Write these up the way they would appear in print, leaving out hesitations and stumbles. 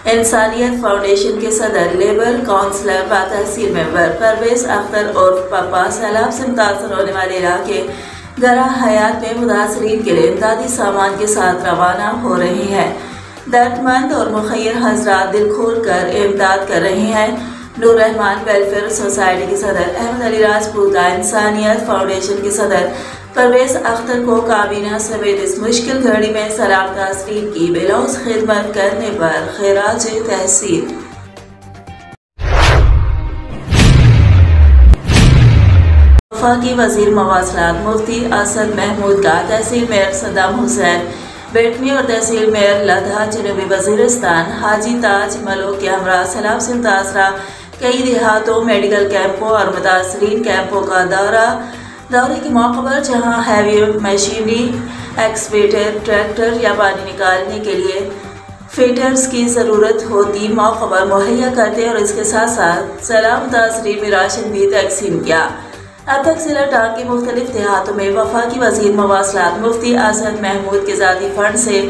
इंसानियत फाउंडेशन के सदर, लेबर काउंसलर व तहसील मेंबर परवेज अख्तर और पप्पा सैलाब से मुतासर होने वाले इलाके गरा हयात में मुतासरीन के लिए इमदादी सामान के साथ रवाना हो रहे हैं। दर्दमंद और मुखय्यर हजरात दिल खोल कर इमदाद कर रहे हैं। नूर रहमान वेलफेयर सोसाइटी के सदर, अहमद अली राजपूत का इंसानियत फाउंडेशन के सदर परवेज अख्तर को काबीना समेत इस मुश्किल घड़ी में सलाम तासरीन की बेलौस खिदमत करने पर खैराज तहसील। वफाकी वजीर मवासलात मुफ्ती असद महमूद का तहसील मेयर सद्दाम हुसैन बेटनी और तहसील मेयर लद्दा जनूबी वजीरिस्तान हाजी ताज मलोक के हमरा सैलाब से मुतासरा कई देहातों, मेडिकल कैंपों और मुतासरीन कैंपों का दौरे के मौके पर जहाँ हैवी मशीनरी, एक्सकेवेटर, ट्रैक्टर या पानी निकालने के लिए फीडर्स की ज़रूरत होती मौके पर मुहैया करते और इसके साथ साथ सैलाब मुतासरीन में राशन भी तकसीम किया। अब तक जिला टांग के मुख्तलिफ देहातों में वफाकी वजीर मवासलात मुफ्ती असद महमूद के ज़ाती फंड से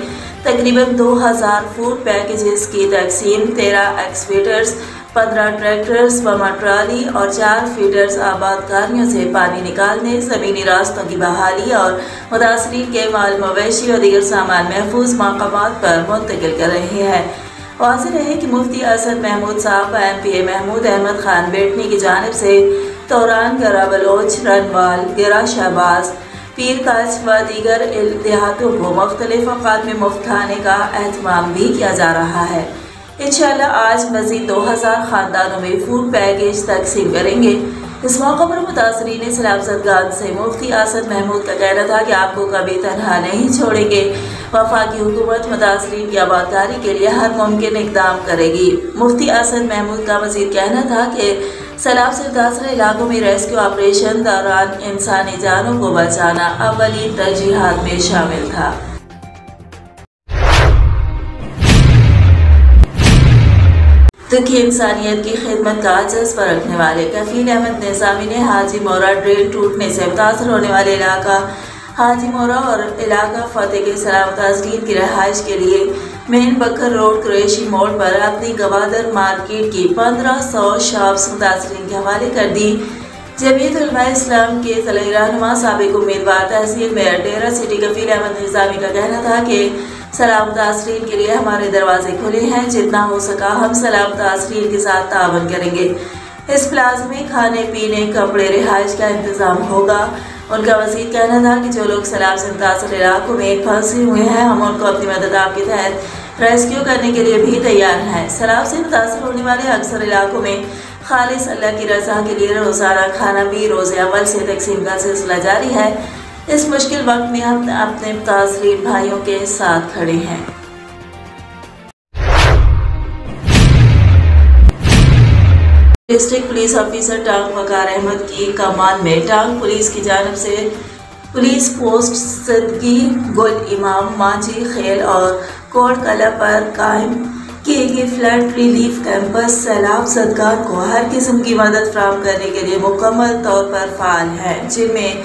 तकरीबन 2000 फूड पैकेजेस की तकसीम, 13 एक्सकेवेटर्स, 15 ट्रैक्टर्स, बमा ट्राली और 4 फीडर्स आबादकारियों से पानी निकालने, ज़मीनी रास्तों की बहाली और मुतासरीन के माल मवेशी और दीगर सामान महफूज मकामात पर मुंतकिल कर रहे हैं। वाज़ेह रहे कि मुफ्ती असद महमूद साहब MPA महमूद अहमद खान बेटनी की जानिब से तौरान गरा बलोच, रनवाल, गिरा शहबाज, पीर काज व दीगर देहातों को मुख्तलिफ औक़ात में मुफ्त खाने का एहतमाम भी किया जा रहा है। इंशाअल्लाह आज मज़ीद 2000 ख़ानदानों में फूड पैकेज तकसीम करेंगे। इस मौके पर मुतासरीन सलामतगान से मुफ्ती असद महमूद का कहना था कि आपको कभी तनहा नहीं छोड़ेंगे। वफाकी हुकूमत मुतासरीन की आबादकारी के लिए हर मुमकिन इक़दाम करेगी। मुफ्ती असद महमूद का मज़ीद कहना था कि सैलाब से मुतासर इलाकों में रेस्क्यू ऑपरेशन दौरान इंसानी जानों को बचाना अव्वलीन तरजीहात में शामिल था। दुखी इंसानियत की खिदमत का जज्बा रखने वाले कफील अहमद निज़ामी ने हाजी मोरा ड्रेन टूटने से मुतासर होने वाले इलाका हाजी मोरा और इलाका फतेह के सलाम मुतासरीन की रहाइश के लिए मेन बकर रोड कुरैशी मोड़ पर अपनी गवादर मार्केट की 1500 शॉप्स मुतासरीन के हवाले कर दी। जमीयत उलमा इस्लाम के ज़िला रहनुमा साबिक उम्मीदवार तहसील मेयर डेरा सिटी कफील अहमद निज़ामी का कहना था कि सलाम मुतासरीन के लिए हमारे दरवाजे खुले हैं, जितना हो सका हम सलाम मुतासरीन के साथ तावन करेंगे। इस प्लाजा में खाने पीने, कपड़े, रिहाइश का इंतज़ाम होगा। उनका मज़ीद कहना था कि जो लोग सैलाब से मुतासर इलाकों में फंसे हुए हैं, हम उनको अपनी मदद आपके तहत रेस्क्यू करने के लिए भी तैयार हैं। सैलाब से मुतासर होने वाले अक्सर इलाकों में खालिस अल्लाह की रज़ा के लिए रोज़ाना खाना भी रोज़े अव्वल से तकसीम का सिलसिला जारी है। इस मुश्किल वक्त में हम अपने मुतासरीन भाइयों के साथ खड़े हैं। डिस्ट्रिक्ट पुलिस ऑफिसर टांग वकार अहमद की कमान में टांग पुलिस की जानिब से पुलिस पोस्ट सदगी, गुल इमाम, मांझी खेल और कोट कला पर कायम किए गए फ्लड रिलीफ कैंपस सैलाब ज़दगान को हर किस्म की मदद फराहम करने के लिए मुकम्मल तौर पर फ़ाल हैं, जिनमें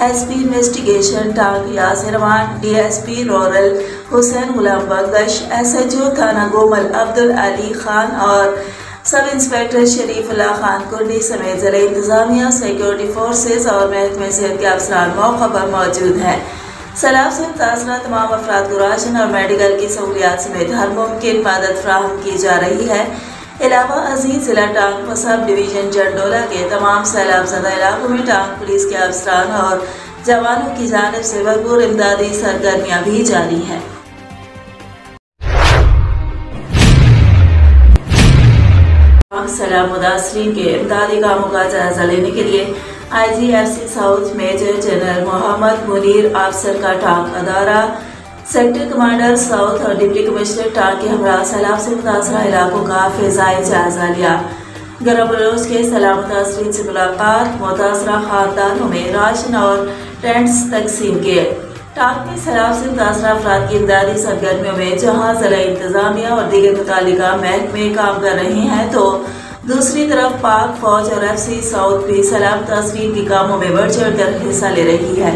SP इन्वेस्टिगेशन टांग यासिर रमान, DSP रूरल हुसैन गुलाम बंगश, SHO थाना गोमल अब्दुल अली खान और sub inspector Sharifullah Khan Kurdi समेत ज़िला इंतज़ामिया, सिक्योरिटी फोर्सेज और महकमे सेहत के अफसरान मौका पर मौजूद हैं। सैलाब से मुतासरा तमाम अफराद को राशन और मेडिकल की सहूलियात समेत हर मुमकिन मदद फराहम की जा रही है। इलावा अजीज जिला टांग सब डिवीज़न जंडोला के तमाम सैलाब ज़दा इलाकों में टांग पुलिस के अफसरान और जवानों की जानिब से भरपूर इमदादी सरगर्मियाँ भी जारी हैं। सैलाब मुतासरीन के इमदादी कामों का जायजा लेने के लिए IGFC south major general Mohammad Munir Afsar का टांग अदारा, सेक्टर कमांडर साउथ और डिप्टी कमिश्नर टांग के हमरा सैलाब से मुतासरा इलाकों का फ़िज़ाई जायजा लिया। गरा बलोच के सैलाब मुतासरीन से मुलाकात, मुतासरा ख़ानदानों में राशन और टेंट्स तकसीम किए। टांग में सैलाब से मुतासरा अफराद की इमदादी सरगर्मियों में जहाँ ज़िला इंतज़ामिया और दीगर मुतालिका महकमे काम कर रहे हैं, तो दूसरी तरफ पाक फौज और FC साउथ भी सैलाब मुतासरीन के कामों में बढ़ चढ़ कर हिस्सा ले रही है।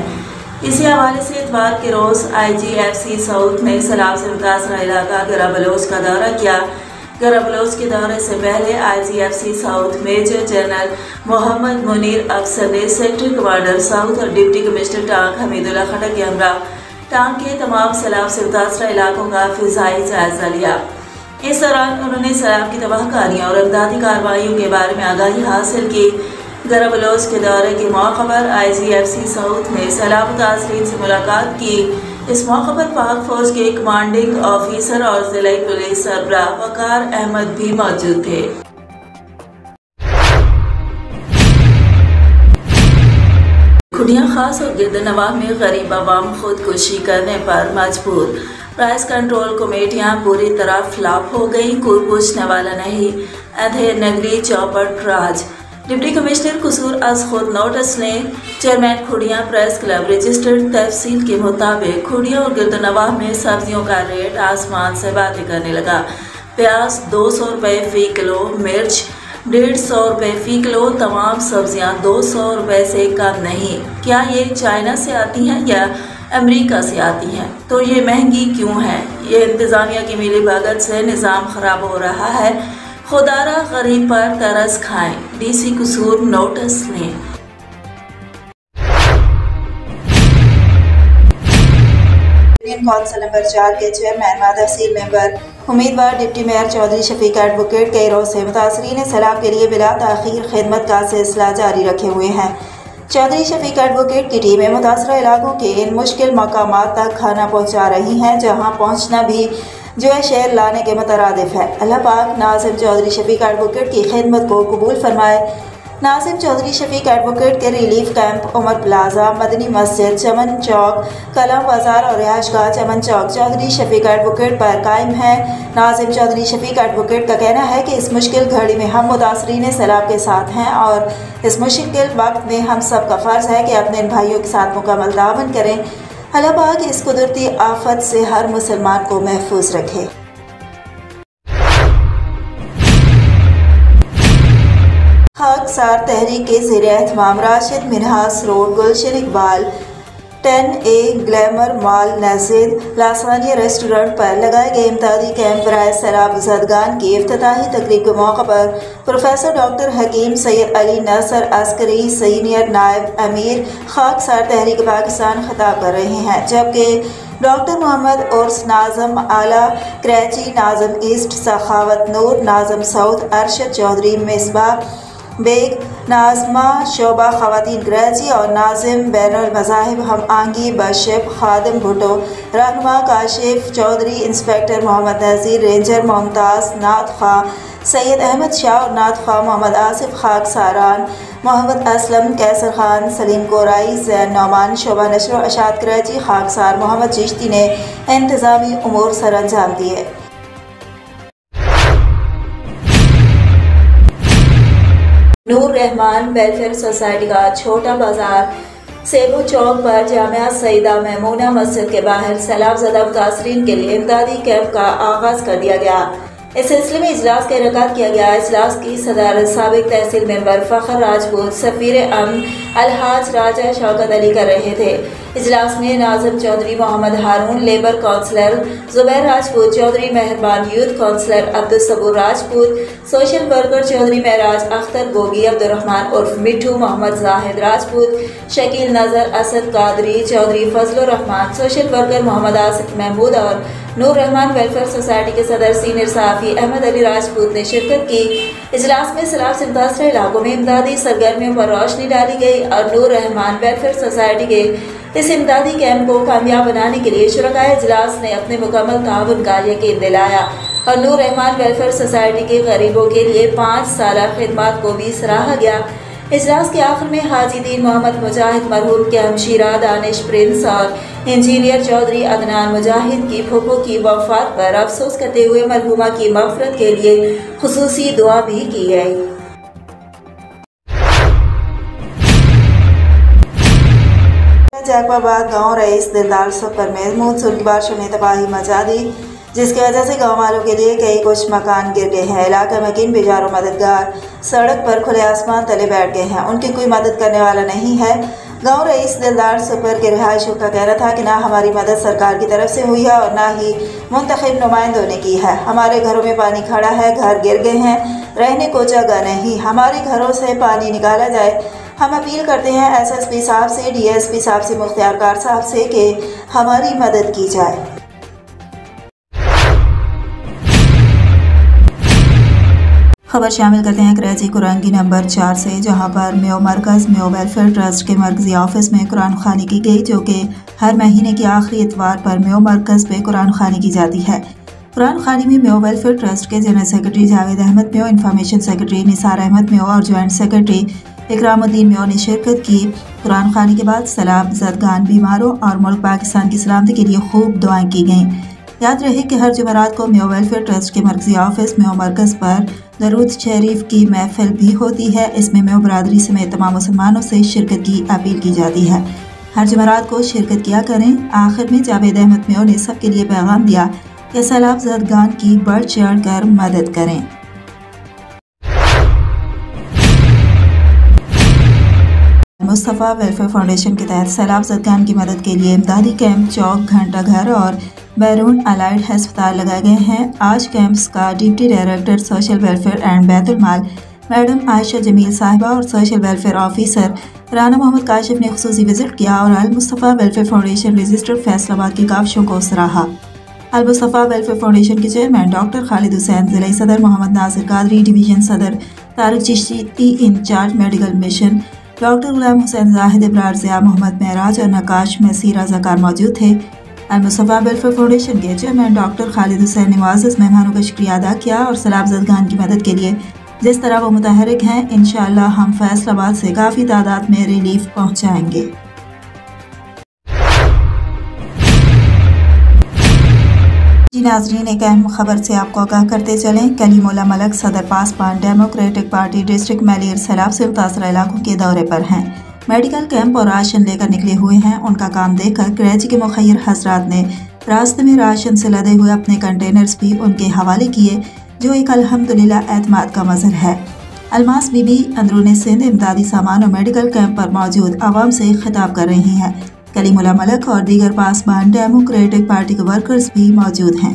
इसी हवाले से इतवार के रोज़ IGFC साउथ ने सैलाब से मुतासरा इलाका गरा बलोच का दौरा किया। गरबलोच के दौरे से पहले IGFC south major general Mohammad Munir Afsar ने सेक्टर कमांडर साउथ और डिप्टी कमिश्नर टांग हमीदुल्लाह खटक के हमरा टांग के तमाम सैलाब से मुतासरा इलाकों का फिजाई जायजा लिया। इस दौरान उन्होंने सैलाब की तबाहकारियों और इमदादी कार्रवाइयों के बारे में आगाही हासिल की। गरबलोच के दौरे के मौके पर IGFC साउथ ने सैलाब मुतासरीन से मुलाकात की। इस मौके पर पाक फौज के कमांडिंग ऑफिसर और जिला पुलिस सरबराह वकार अहमद भी मौजूद थे। खुडियाँ खास और गिरदनवाह में गरीब आवाम खुदकुशी करने पर मजबूर। प्राइस कंट्रोल कमेटियाँ पूरी तरह फ्लॉप हो गई, कोई पूछने वाला नहीं। अंधेर नगरी चौपट राज। डिप्टी कमिश्नर कसूर अज खुद नोटिस ने चेयरमैन खुडियाँ प्रेस क्लब रजिस्टर्ड तफसील के मुताबिक खुडियाँ और गिरदनवाह में सब्जियों का रेट आसमान से बातें करने लगा। प्याज 200 रुपये फ़ी किलो, मिर्च 150 रुपये फ़ी किलो, तमाम सब्जियां 200 रुपये से कम नहीं। क्या ये चाइना से आती हैं या अमेरिका से आती हैं? तो ये महंगी क्यों है? ये इंतज़ामिया की मिली भगत से निज़ाम ख़राब हो रहा है। खुदारा गरीब पर तरस खाएं, DC कसूर नोटिस लें। कौंसिल नंबर 4 के चेयरमैन व तहसील मेंबर उम्मीदवार deputy mayor Chaudhry Shafiq advocate के रोज से मुतासरीन सैलाब के लिए बिला ताखीर खिदमत का सिलसिला जारी रखे हुए हैं। चौधरी शफीक एडवोकेट की टीमें मुतासरा इलाकों के इन मुश्किल मकामात तक खाना पहुँचा रही हैं, जहाँ पहुँचना भी जो है शहर लाने के मुतरादिफ है। अल्लाह पाक नाज़िम चौधरी शफीक एडवोकेट की खिदमत को कबूल फरमाए। नाज़िम चौधरी शफीक एडवोकेट के relief camp Umar plaza, Madni Masjid, Chaman Chowk, Kalam Bazaar और रिहायशगाह चमन चौक चौधरी शफीक एडवोकेट पर कायम है। नाज़िम चौधरी शफीक एडवोकेट का कहना है कि इस मुश्किल घड़ी में हम मुतासरीन सैलाब के साथ हैं और इस मुश्किल वक्त में हम सब का फ़र्ज़ है कि अपने भाइयों के साथ मुकम्मल तावन करें। अल्लाह पाक इस कुदरती आफत से हर मुसलमान को महफूज रखे। खाकसार तहरीक के ज़ेर एहतमाम राशिद मिन्हास रोड गुलशन इकबाल 10A ग्लैमर मॉल नज़दीक लासानिया रेस्टोरेंट पर लगाए गए इमदादी कैंप बराए सैलाब ज़दगान की इफ्तिताही तकरीब के मौके पर प्रोफेसर डॉक्टर हकीम सैयद अली नसर अस्करी सीनियर नायब अमीर खाकसार तहरीक पाकिस्तान खिताब कर रहे हैं, जबकि डॉक्टर मोहम्मद उर्स नाज़म आला कराची, नाज़म ईस्ट सखावत नूर, नाज़म साउथ अरशद चौधरी मिसबाह बेग, नाज़मा शोबा ख़वातीन कराची और नाज़िम बैनुल मज़ाहिब हम आंगी बशिप खादिम भुट्टो, रहनुमा काशिफ चौधरी, इंस्पेक्टर मोहम्मद नज़ीर, रेंजर मुमताज़, नात खां सैयद अहमद शाह और नात खां मोहम्मद आसिफ खाकसारान, मोहम्मद असलम, कैसर खान, सलीम कोराई, जैन नौमान, शोभा नशर अशात कराची, खाकसार मोहम्मद चिश्ती ने इंतज़ामी उमूर सर अंजाम दिए। नूर रहमान वेलफेयर सोसाइटी का छोटा बाजार सेबू चौक पर जामिया सईदा मैमूना मस्जिद के बाहर सैलाब ज़दा मुतासरीन के लिए इमदादी कैंप का आगाज कर दिया गया। इस सिलसिले में इजलास का इनेकाद किया गया। इजलास की सदारत साबिक तहसील मेंबर फ़खर राजपूत, सफ़ीर अमन अलहाज राजा शौकत अली कर रहे थे। इजलास में नाज़िम चौधरी, मोहम्मद हारून, लेबर काउंसलर ज़ुबैर राजपूत चौधरी, मेहरबान यूथ काउंसलर अब्दुल सबूर राजपूत, सोशल वर्कर चौधरी महराज अख्तर गोगी, अब्दुर्रहमान उर्फ मिठू, मोहम्मद जाहिद राजपूत, शकील नज़र, असद कादरी चौधरी, फजलुर रहमान, सोशल वर्कर मोहम्मद आसिफ महमूद और नूर रहमान वेलफेयर सोसाइटी के सदर सीनियर सहाफ़ी अहमद अली राजपूत ने शिरकत की। इजलास में सैलाब से मुतासर इलाकों में इमदादी सरगर्मियों पर रोशनी डाली गई और नूर रहमान वेलफेयर सोसाइटी के इस इमदादी कैंप को कामयाब बनाने के लिए शुरकाए इजलास ने अपने मुकम्मल ताउन का यकीन दिलाया और नूर रहमान वेलफेयर सोसाइटी के गरीबों के लिए 5 साला खिदमत को भी सराहा गया। इजलास के आखिर में हाजी दीन मोहम्मद मुजाहिद मरहूम के हमशीरा दानिश प्रिंस और इंजीनियर चौधरी अदनान मुजाहिद की फूफो की वफात पर अफसोस करते हुए मरहूमा की मग़फ़िरत के लिए खुसूसी दुआ भी की गई। जैकबाबाद गाँव रईस दिलदार सफर में मूनसून बारिशों ने तबाही मचा दी, जिसकी वजह से गाँव वालों के लिए कई कुछ मकान गिर गए हैं। इलाका में किन बेजारों मददगार सड़क पर खुले आसमान तले बैठ गए हैं, उनकी कोई मदद करने वाला नहीं है। गांव रईस दिलदार सुपर के रिहायशियों का कहना था कि ना हमारी मदद सरकार की तरफ से हुई है और ना ही मुंतखब नुमाइंदों ने की है। हमारे घरों में पानी खड़ा है, घर गिर गए हैं, रहने को जगह नहीं, हमारे घरों से पानी निकाला जाए। हम अपील करते हैं SSP साहब से, DSP साहब से, मुख्तियार कार साहब से कि हमारी मदद की जाए। खबर शामिल करते हैं कराची कुरान की नंबर 4 से, जहां पर मेयो मरकज़ मेयो वेलफेयर ट्रस्ट के मरकजी ऑफिस में कुरान खानी की गई, जो कि हर महीने के आखिरी इतवार पर मेयो मरकज़ पे कुरान खानी की जाती है। कुरान खानी में मेयो वेलफेयर ट्रस्ट के general secretary Javed Ahmed Mayo, information secretary Nisar Ahmed Mayo और ज्वाइंट सेक्रेटरी इकरामुद्दीन मेयो ने शिरकत की। कुरान खानी के बाद सलाम ज़दगान, बीमारों और मुल्क पाकिस्तान की सलामती के लिए खूब दुआएं की गईं। याद रहे कि हर जुमेरात को मेयो वेलफेयर ट्रस्ट के मरकजी ऑफिस मेयो मरकज़ पर दरूद शरीफ की महफिल भी होती है। इसमें मेयो बरादरी समेत तमाम मुसलमानों से शिरकत की अपील की जाती है। हर जुमेरात को शिरकत किया करें। आखिर में जावेद अहमद मेयो ने सबके लिए पैगाम दिया कि सैलाब ज़दगान की बढ़ चढ़ कर मदद करें। मुस्तफ़ा वेलफेयर फाउंडेशन के तहत सैलाब ज़दगान की मदद के लिए इमदादी कैंप चौक, घंटा घर और बैरून अलाइड अस्पताल लगाए गए हैं। आज कैंप्स का deputy director social welfare and Baitul Maal madam Ayesha Jameel Sahiba और social welfare officer Rana Mohammad Kashif ने खुसूसी विजिट किया और Al Mustafa welfare foundation registered Faisalabad की काविशों को सराहा। अल मुस्तफ़ा वेलफेयर फाउंडेशन के चेयरमैन डॉक्टर खालिद हुसैन, जिला सदर मोहम्मद नासिर कादरी, डिवीजन सदर Tariq Chishti, incharge medical mission doctor Ghulam Hussain Zahid, Ibrar Zia, Mohammad Mehraj और नकाश मसीह रज़ाकार मौजूद थे। अल मुस्तफ़ा वेलफेयर फाउंडेशन के चेयरमैन डॉक्टर खालिद हुसैन ने मुआज़्ज़ज़ मेहमानों का शुक्रिया अदा किया और सैलाब ज़दगान की मदद के लिए जिस तरह वो मुतहरिक हैं, इंशाअल्लाह हम फैसलाबाद से काफ़ी तादाद में रिलीफ पहुँचाएंगे। जी नाज़रीन, एक अहम खबर से आपको आगाह करते चलें। कलीमुल्लाह मलक सदर पासबान डेमोक्रेटिक पार्टी डिस्ट्रिक्ट मैलियर सैलाब से मुतासर इलाकों के दौरे पर हैं। मेडिकल कैंप और राशन लेकर निकले हुए हैं। उनका काम देखकर कराची के मुखय्यर हजरात ने रास्ते में राशन से लदे हुए अपने कंटेनर्स भी उनके हवाले किए, जो एक अल्हम्दुलिल्लाह एतमाद का मज़हर है। अलमास बीबी अंदरूनी सिंध इमदादी सामान और मेडिकल कैंप पर मौजूद आवाम से खिताब कर रही हैं। कलीमुल्लाह मलक और दीगर पासबान डेमोक्रेटिक पार्टी के वर्कर्स भी मौजूद हैं।